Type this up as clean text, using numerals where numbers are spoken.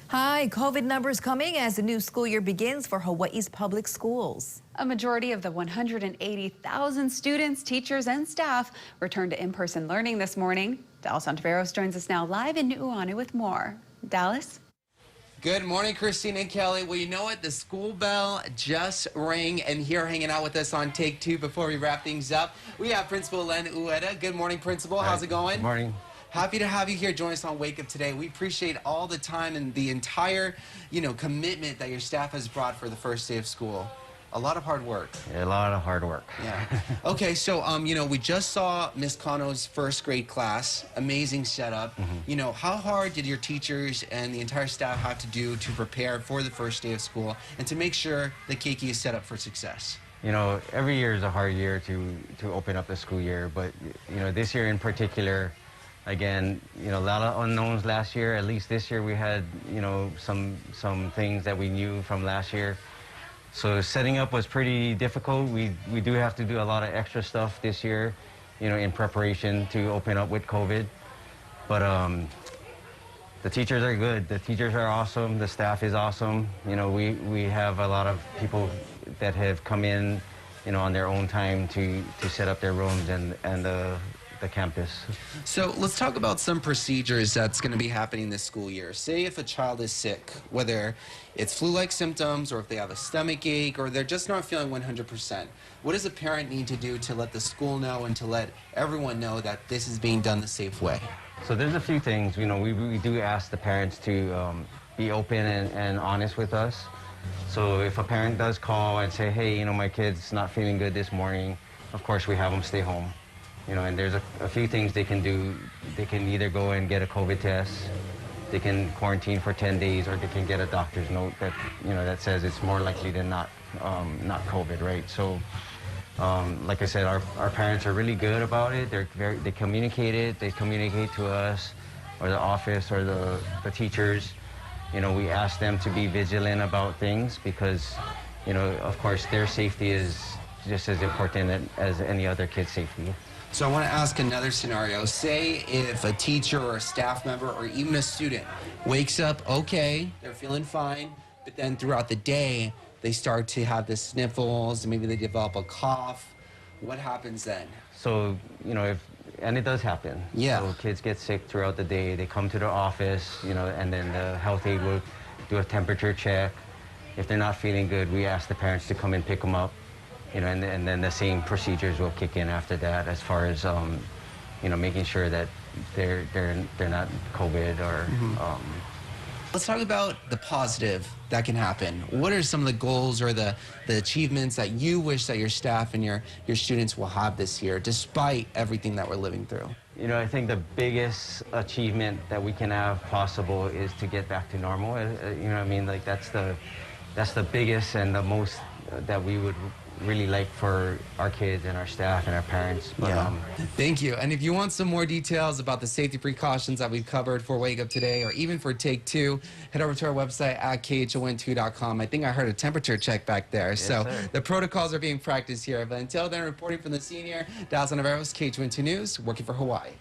Hi, COVID numbers coming as the new school year begins for Hawaii's public schools. A majority of the 180,000 students, teachers, and staff returned to in-person learning this morning. Dallas Ontiveros joins us now live in Nu'uanu with more. Dallas? Good morning, Christine and Kelly. Well, you know what? The school bell just rang, and here hanging out with us on Take Two before we wrap things up, we have Principal Len Ueda. Good morning, Principal. How's it going? Good morning. Happy to have you here join us on Wake Up today. We appreciate all the time and the entire, commitment that your staff has brought for the first day of school. A lot of hard work. Yeah, a lot of hard work. Yeah. Okay, so, we just saw Miss Kano's first grade class. Amazing setup. How hard did your teachers and the entire staff have to do to prepare for the first day of school and to make sure the Keiki is set up for success? Every year is a hard year to open up the school year, but, this year in particular, again, a lot of unknowns last year. At least this year we had, some things that we knew from last year. So setting up was pretty difficult. We do have to do a lot of extra stuff this year, in preparation to open up with COVID. But the teachers are good. The teachers are awesome. The staff is awesome. We have a lot of people that have come in, on their own time to set up their rooms and the campus. So let's talk about some procedures that's going to be happening this school year. Say if a child is sick, whether it's flu-like symptoms or if they have a stomach ache or they're just not feeling 100%, what does a parent need to do to let the school know and to let everyone know that this is being done the safe way? So there's a few things, we do ask the parents to be open and honest with us. So if a parent does call and say, hey, my kid's not feeling good this morning, of course we have them stay home. And there's a few things they can do. They can either go and get a COVID test, they can quarantine for 10 days, or they can get a doctor's note that, that says it's more likely than not COVID, right? So, like I said, our parents are really good about it. They communicate it. They communicate to us, or the office, or the teachers. We ask them to be vigilant about things because, of course, their safety is just as important as any other kid's safety. So I want to ask another scenario. Say if a teacher or a staff member or even a student wakes up okay, they're feeling fine, but then throughout the day they start to have the sniffles, maybe they develop a cough. What happens then? So, and it does happen. Yeah. So kids get sick throughout the day. They come to the office, and then the health aide will do a temperature check. If they're not feeling good, we ask the parents to come and pick them up. And then the same procedures will kick in after that, as far as making sure that they're not COVID or. Let's talk about the positive that can happen. What are some of the goals or the achievements that you wish that your staff and your students will have this year, despite everything that we're living through? I think the biggest achievement that we can have possible is to get back to normal. Like that's the biggest and the most that we would really like for our kids and our staff and our parents. But, Thank you. And if you want some more details about the safety precautions that we've covered for Wake Up Today or even for Take Two, head over to our website at khon2.com. I think I heard a temperature check back there. Yes, so sir. The protocols are being practiced here. But until then, reporting from the senior, Dallas Ontiveros, KHON2 News, working for Hawaii.